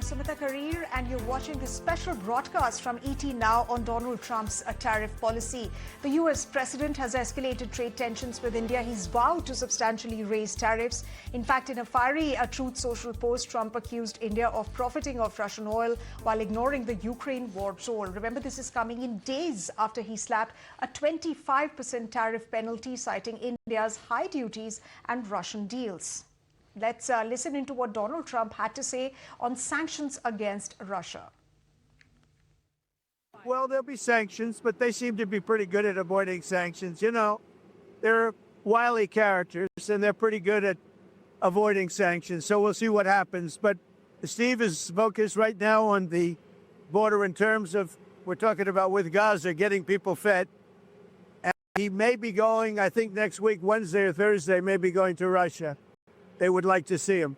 I'm Sumita Karir, and you're watching this special broadcast from ET Now on Donald Trump's tariff policy. The US president has escalated trade tensions with India. He's vowed to substantially raise tariffs. In fact, in a fiery Truth Social post, Trump accused India of profiting off Russian oil while ignoring the Ukraine war toll. Remember, this is coming in days after he slapped a 25% tariff penalty, citing India's high duties and Russian deals. Let's listen into what Donald Trump had to say on sanctions against Russia. Well, there'll be sanctions, but they seem to be pretty good at avoiding sanctions. You know, they're wily characters, and they're pretty good at avoiding sanctions. So we'll see what happens. But Steve is focused right now on the border in terms of, we're talking about with Gaza, getting people fed. And he may be going, I think next week, Wednesday or Thursday, may be going to Russia. They would like to see him.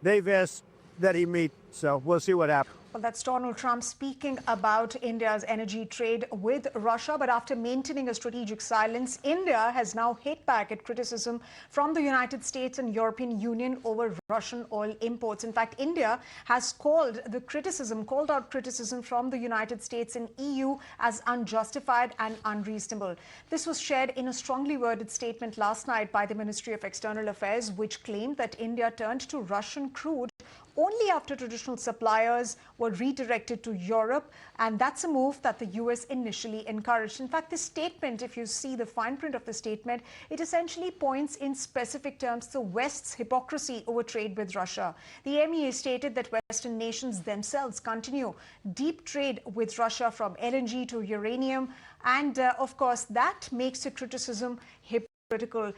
They've asked that he meet, so we'll see what happens. Well, that's Donald Trump speaking about India's energy trade with Russia. But after maintaining a strategic silence, India has now hit back at criticism from the United States and European Union over Russian oil imports. In fact, India has called out criticism from the United States and EU as unjustified and unreasonable. This was shared in a strongly worded statement last night by the Ministry of External Affairs, which claimed that India turned to Russian crude only after traditional suppliers were redirected to Europe, and that's a move that the US initially encouraged. In fact, this statement, if you see the fine print of the statement, it essentially points in specific terms to the West's hypocrisy over trade with Russia. The MEA stated that Western nations themselves continue deep trade with Russia, from LNG to uranium, and of course that makes the criticism hypocritical.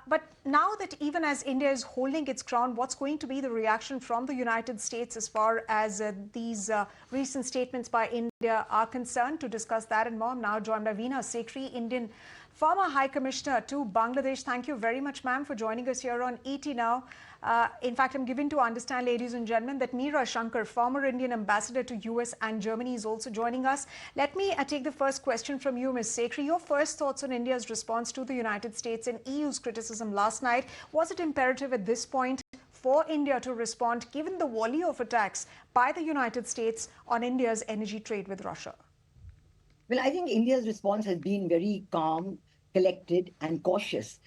But now that even as India is holding its ground, what's going to be the reaction from the United States as far as these recent statements by India are concerned? To discuss that and more, I'm now joined by Veena Sekhri, Indian former High Commissioner to Bangladesh. Thank you very much, ma'am, for joining us here on ET Now. In fact, I'm given to understand, ladies and gentlemen, that Meera Shankar, former Indian ambassador to US and Germany, is also joining us. Let me take the first question from you, Ms. Sekhri. Your first thoughts on India's response to the United States and EU's criticism last night. Was it imperative at this point for India to respond, given the volley of attacks by the United States on India's energy trade with Russia? Well, I think India's response has been very calm, collected and cautious.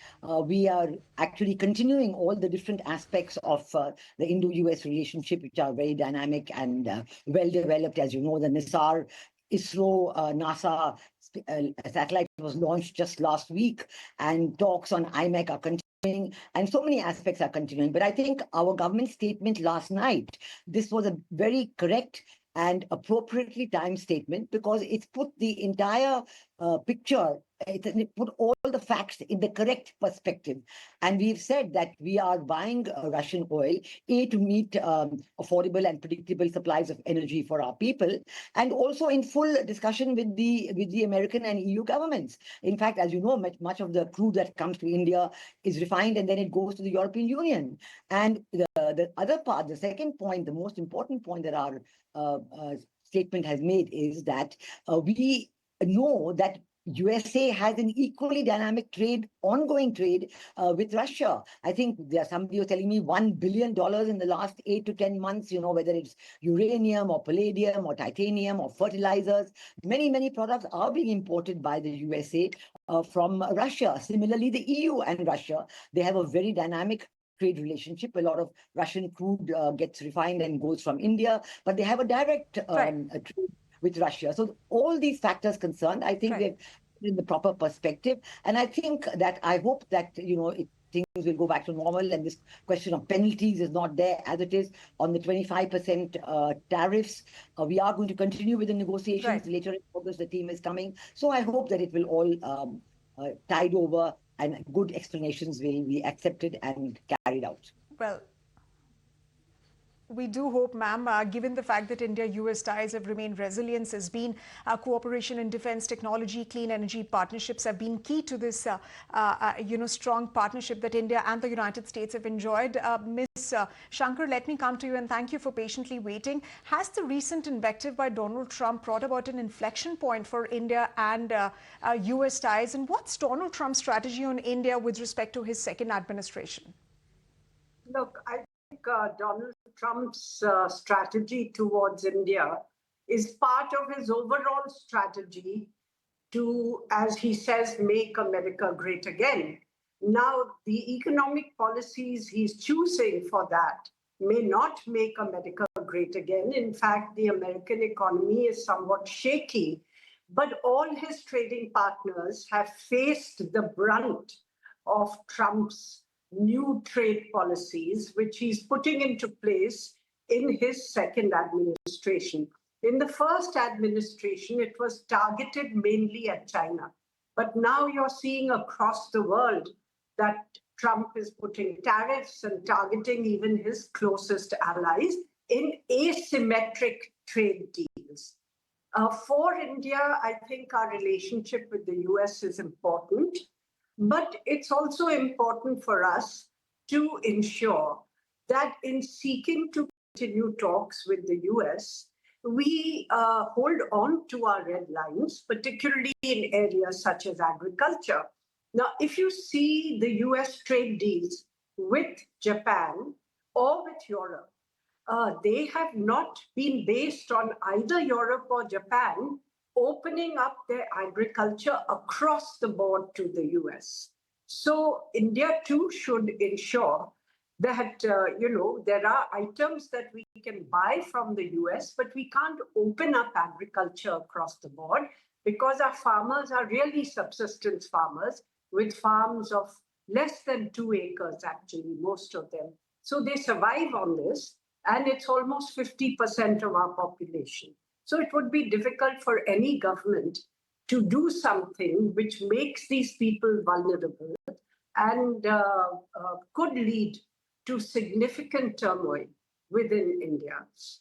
We are actually continuing all the different aspects of the Indo-US relationship, which are very dynamic and well-developed. As you know, the NISAR, ISRO, NASA satellite was launched just last week, and talks on IMEC are continuing, and so many aspects are continuing. But I think our government statement last night, this was a very correct and appropriately timed statement, because it's put the entire picture, it put all the facts in the correct perspective. And we've said that we are buying Russian oil, to meet affordable and predictable supplies of energy for our people, and also in full discussion with the American and EU governments. In fact, as you know, much of the crude that comes to India is refined and then it goes to the European Union. And the other part, the second point, the most important point that our statement has made is that we know that USA has an equally dynamic trade, ongoing trade with Russia. I think somebody was telling me $1 billion in the last 8 to 10 months, you know, whether it's uranium or palladium or titanium or fertilizers. Many products are being imported by the USA from Russia. Similarly, the EU and Russia, they have a very dynamic trade relationship. A lot of Russian crude gets refined and goes from India, but they have a direct trade with Russia. So all these factors concerned, I think we're in the proper perspective. And I think that, I hope that, you know, things will go back to normal, and this question of penalties is not there as it is on the 25% tariffs. We are going to continue with the negotiations. Later in August, the team is coming. So I hope that it will all tide over and good explanations will be accepted and carried out. Well, we do hope, ma'am, given the fact that India-US ties have remained resilient, has been cooperation in defense technology, clean energy partnerships have been key to this, strong partnership that India and the United States have enjoyed. Ms. Shankar, let me come to you, and thank you for patiently waiting. Has the recent invective by Donald Trump brought about an inflection point for India and US ties? And what's Donald Trump's strategy on India with respect to his second administration? Look, I think Donald Trump's strategy towards India is part of his overall strategy to, as he says, make America great again. Now, the economic policies he's choosing for that may not make America great again. In fact, the American economy is somewhat shaky, but all his trading partners have faced the brunt of Trump's new trade policies, which he's putting into place in his second administration. In the first administration, it was targeted mainly at China. But now you're seeing across the world that Trump is putting tariffs and targeting even his closest allies in asymmetric trade deals. For India, I think our relationship with the US is important, but it's also important for us to ensure that in seeking to continue talks with the US, we hold on to our red lines, particularly in areas such as agriculture. Now, if you see the US trade deals with Japan or with Europe, they have not been based on either Europe or Japan opening up their agriculture across the board to the US. So India too should ensure that, there are items that we can buy from the US, but we can't open up agriculture across the board because our farmers are really subsistence farmers with farms of less than 2 acres, actually, most of them. So they survive on this, and it's almost 50% of our population. So it would be difficult for any government to do something which makes these people vulnerable and could lead to significant turmoil within India.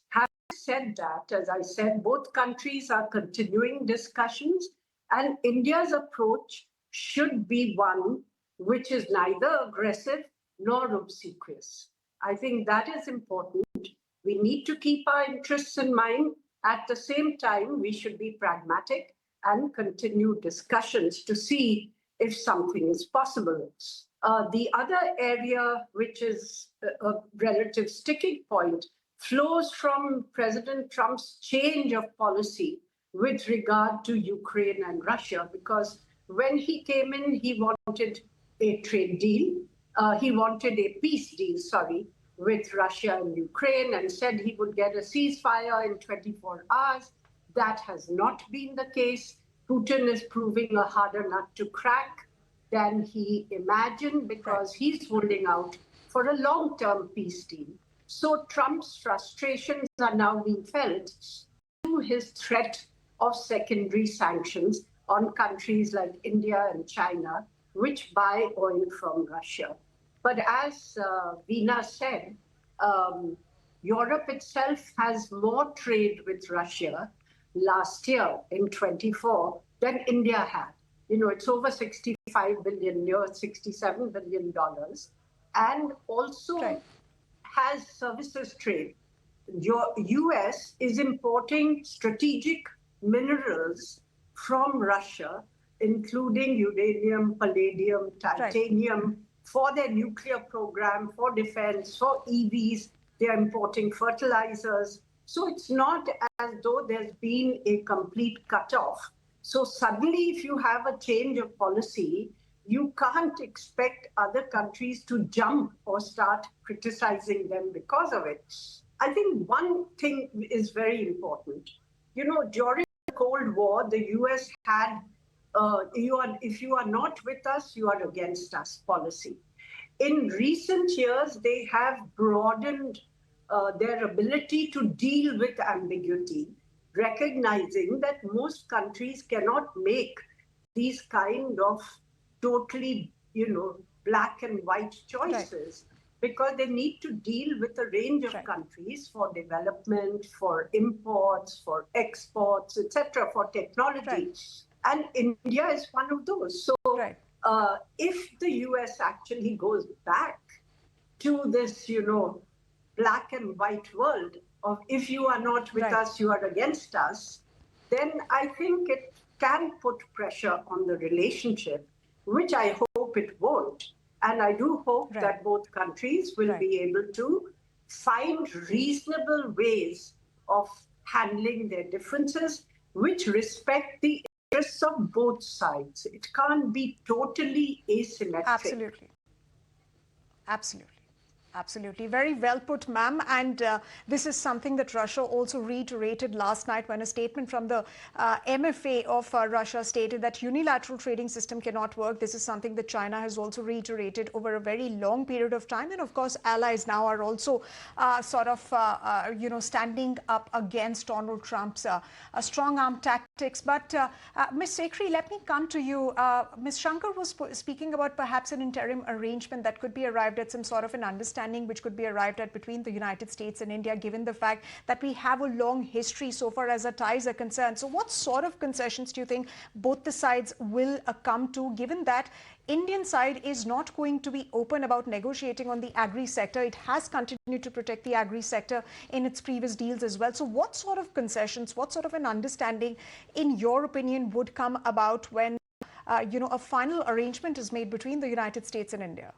Having said that, as I said, both countries are continuing discussions, and India's approach should be one which is neither aggressive nor obsequious. I think that is important. We need to keep our interests in mind. At the same time, we should be pragmatic and continue discussions to see if something is possible. The other area, which is a relative sticking point, flows from President Trump's change of policy with regard to Ukraine and Russia, because when he came in, he wanted a trade deal. He wanted a peace deal, with Russia and Ukraine, and said he would get a ceasefire in 24 hours. That has not been the case. Putin is proving a harder nut to crack than he imagined because he's holding out for a long-term peace deal. So Trump's frustrations are now being felt through his threat of secondary sanctions on countries like India and China, which buy oil from Russia. But as Veena said, Europe itself has more trade with Russia last year in 24 than India had. It's over $65 billion, near $67 billion, and also has services trade. Your US is importing strategic minerals from Russia, including uranium, palladium, titanium, for their nuclear program, for defense, for EVs. They're importing fertilizers. So it's not as though there's been a complete cutoff. So suddenly, if you have a change of policy, you can't expect other countries to jump or start criticizing them because of it. I think one thing is very important. During the Cold War, the US had if you are not with us, you are against us policy. In recent years, they have broadened their ability to deal with ambiguity, recognizing that most countries cannot make these kind of totally, black and white choices because they need to deal with a range of countries for development, for imports, for exports, etc., for technology. And India is one of those. So if the US actually goes back to this, black and white world of if you are not with us, you are against us, then I think it can put pressure on the relationship, which I hope it won't. And I do hope that both countries will be able to find reasonable ways of handling their differences, which respect the interests of both sides. It can't be totally asymmetric. Absolutely. Absolutely. Absolutely. Very well put, ma'am. And this is something that Russia also reiterated last night when a statement from the MFA of Russia stated that unilateral trading system cannot work. This is something that China has also reiterated over a very long period of time. And of course, allies now are also standing up against Donald Trump's strong arm tactics. But Ms. Sekhri, let me come to you. Ms. Shankar was speaking about perhaps an interim arrangement that could be arrived at, some sort of an understanding which could be arrived at between the United States and India, given the fact that we have a long history so far as our ties are concerned. So what sort of concessions do you think both the sides will come to, given that Indian side is not going to be open about negotiating on the agri sector? It has continued to protect the agri sector in its previous deals as well. So what sort of concessions, what sort of an understanding, in your opinion, would come about when a final arrangement is made between the United States and India?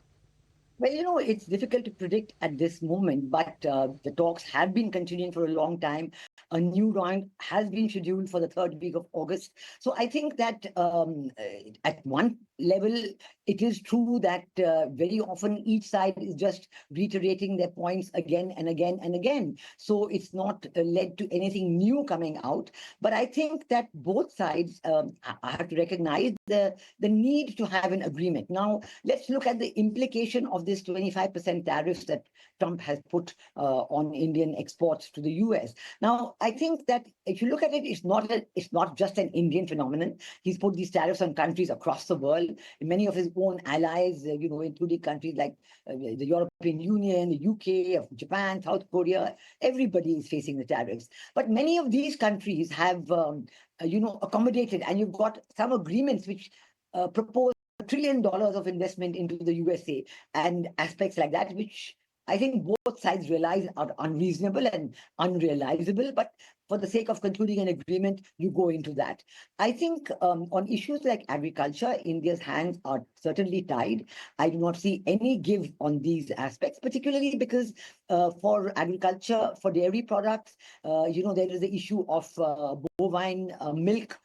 Well, it's difficult to predict at this moment, but the talks have been continuing for a long time. A new round has been scheduled for the third week of August. So I think that at one level, it is true that very often each side is just reiterating their points again and again and again. So it's not led to anything new coming out. But I think that both sides have to recognize the need to have an agreement. Now, let's look at the implication of this 25% tariffs that Trump has put on Indian exports to the US. Now, I think that if you look at it, it's not just an Indian phenomenon. He's put these tariffs on countries across the world, many of his own allies, including countries like the European Union, the UK, Japan, South Korea. Everybody is facing the tariffs. But many of these countries have, accommodated, and you've got some agreements which propose $1 trillion of investment into the USA and aspects like that, which I think both sides realize are unreasonable and unrealizable. But for the sake of concluding an agreement, you go into that. I think on issues like agriculture, India's hands are certainly tied. I do not see any give on these aspects, particularly because for agriculture, for dairy products, there is the issue of bovine milk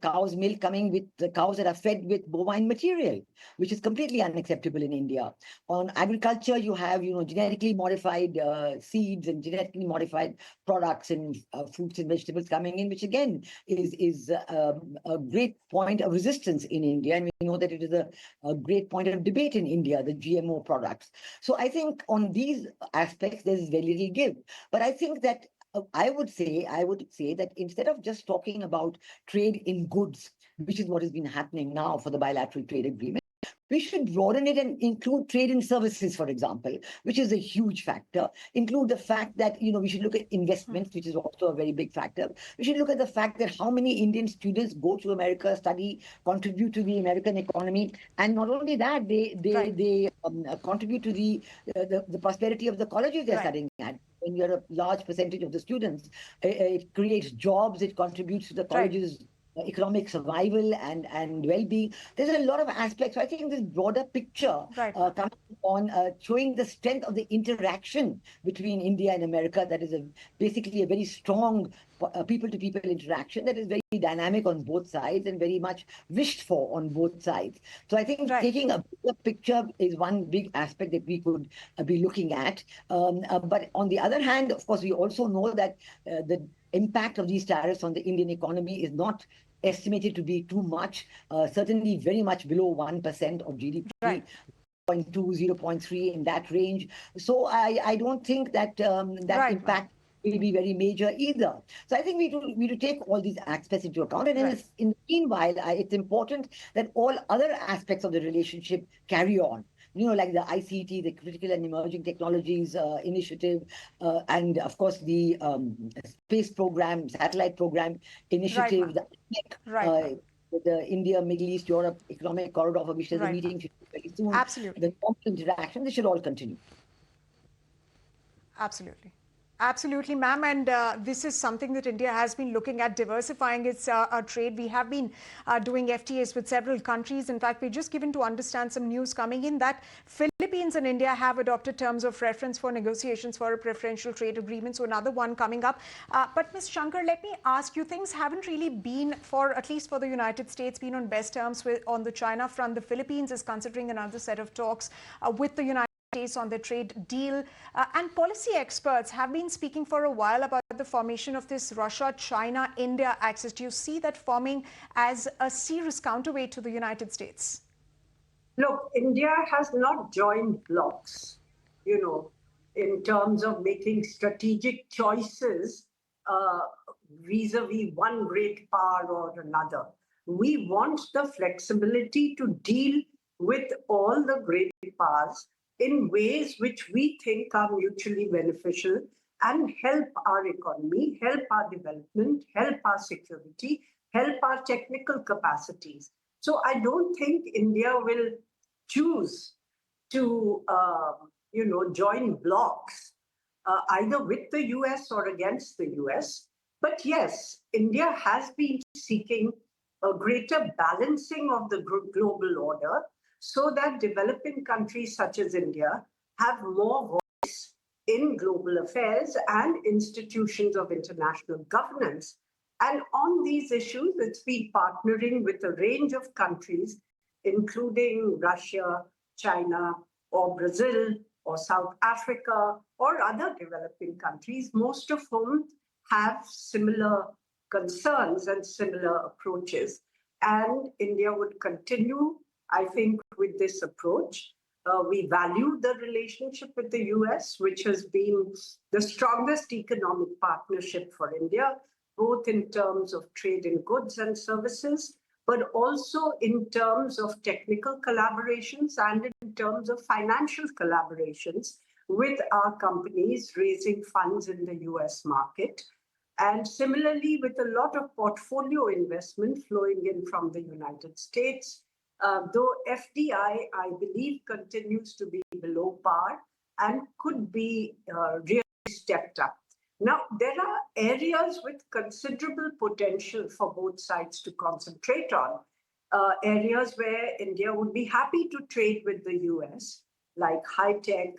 cow's milk coming with the cows that are fed with bovine material, which is completely unacceptable in India. On agriculture, you have, genetically modified seeds and genetically modified products and fruits and vegetables coming in, which again is a great point of resistance in India. And we know that it is a great point of debate in India, the GMO products. So I think on these aspects, there's very little give. But I think that I would say that instead of just talking about trade in goods, which is what has been happening now for the bilateral trade agreement, we should broaden it and include trade in services, for example, which is a huge factor. Include the fact that, we should look at investments, which is also a very big factor. We should look at the fact that how many Indian students go to America, study, contribute to the American economy. And not only that, they contribute to the prosperity of the colleges they're studying at. When you're a large percentage of the students, it creates jobs, it contributes to the college's economic survival and well-being. There's a lot of aspects. So I think this broader picture comes on showing the strength of the interaction between India and America. That is basically a very strong people-to-people interaction that is very dynamic on both sides and very much wished for on both sides. So I think taking a bigger picture is one big aspect that we could be looking at. But on the other hand, of course, we also know that the impact of these tariffs on the Indian economy is not estimated to be too much, certainly very much below 1% of GDP. 0.2, 0.3 in that range. So I don't think that that impact will be very major either. So I think we do take all these aspects into account. And in the meanwhile, it's important that all other aspects of the relationship carry on. Like the ICT, the Critical and Emerging Technologies Initiative, and of course the space program, satellite program initiative, the India, Middle East, Europe Economic Corridor, for which there's a meeting very soon. Absolutely. The interaction, they should all continue. Absolutely. Absolutely, ma'am. And this is something that India has been looking at, diversifying its trade. We have been doing FTAs with several countries. In fact, we're just given to understand some news coming in that Philippines and India have adopted terms of reference for negotiations for a preferential trade agreement. So another one coming up. But Ms. Shankar, let me ask you, things haven't really been, for at least for the United States, been on best terms on the China front. The Philippines is considering another set of talks with the United States on the trade deal, and policy experts have been speaking for a while about the formation of this Russia-China-India axis. Do you see that forming as a serious counterweight to the United States? Look, India has not joined blocs, in terms of making strategic choices vis-a-vis one great power or another. We want the flexibility to deal with all the great powers in ways which we think are mutually beneficial and help our economy, help our development, help our security, help our technical capacities. So I don't think India will choose to, join blocs either with the US or against the US. But yes, India has been seeking a greater balancing of the global order so that developing countries such as India have more voice in global affairs and institutions of international governance. And on these issues, it's been partnering with a range of countries, including Russia, China, or Brazil, or South Africa, or other developing countries, most of whom have similar concerns and similar approaches. And India would continue, I think, with this approach. We value the relationship with the US, which has been the strongest economic partnership for India, both in terms of trade in goods and services, but also in terms of technical collaborations and in terms of financial collaborations with our companies raising funds in the US market. And similarly, with a lot of portfolio investment flowing in from the United States, though FDI, I believe, continues to be below par and could be really stepped up. Now, there are areas with considerable potential for both sides to concentrate on, areas where India would be happy to trade with the US, like high tech,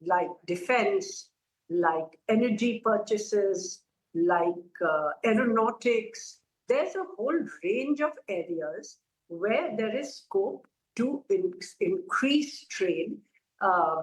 like defense, like energy purchases, like aeronautics. There's a whole range of areas where there is scope to increase trade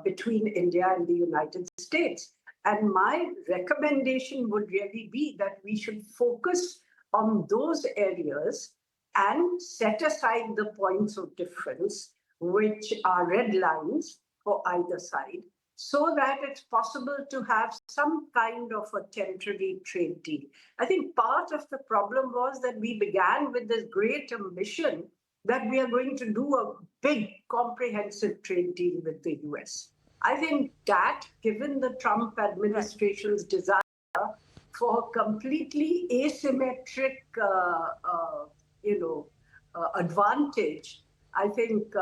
between India and the United States. And my recommendation would really be that we should focus on those areas and set aside the points of difference, which are red lines for either side, so that it's possible to have some kind of a temporary trade deal. I think part of the problem was that we began with this great ambition that we are going to do a big comprehensive trade deal with the US. I think that, given the Trump administration's desire for completely asymmetric, advantage, I think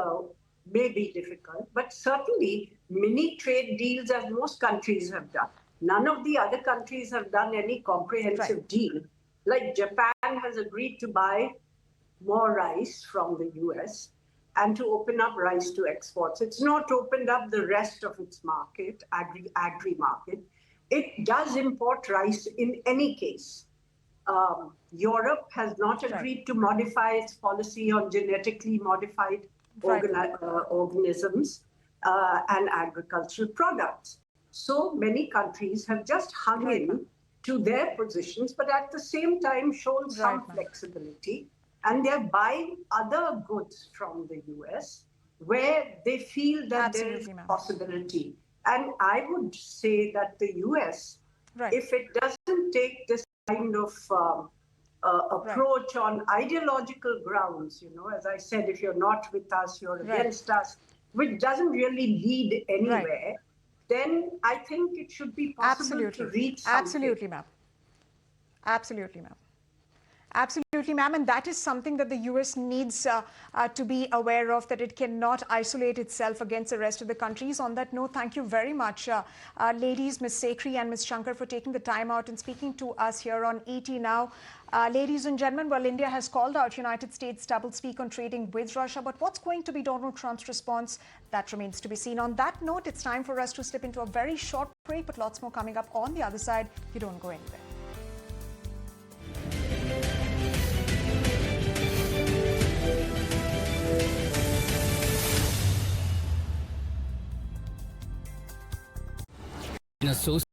may be difficult. But certainly, mini trade deals, as most countries have done. None of the other countries have done any comprehensive deal. Like Japan has agreed to buy more rice from the US and to open up rice to exports. It's not opened up the rest of its market, agri market. It does import rice in any case. Europe has not agreed to modify its policy on genetically modified organisms and agricultural products. So many countries have just hung in to their positions, but at the same time shown some flexibility. And they're buying other goods from the US where they feel that there is a possibility. And I would say that the US, if it doesn't take this kind of approach on ideological grounds, as I said, if you're not with us, you're against us, which doesn't really lead anywhere, then I think it should be possible to reach something. Absolutely, ma'am. Absolutely, ma'am. Absolutely. Absolutely, ma'am, and that is something that the US needs to be aware of, that it cannot isolate itself against the rest of the countries. On that note, thank you very much, ladies, Ms. Sekhri and Ms. Shankar, for taking the time out and speaking to us here on ET Now. Ladies and gentlemen, well, India has called out United States' doublespeak on trading with Russia, but what's going to be Donald Trump's response? That remains to be seen. On that note, it's time for us to slip into a very short break, but lots more coming up on the other side. You don't go anywhere. In association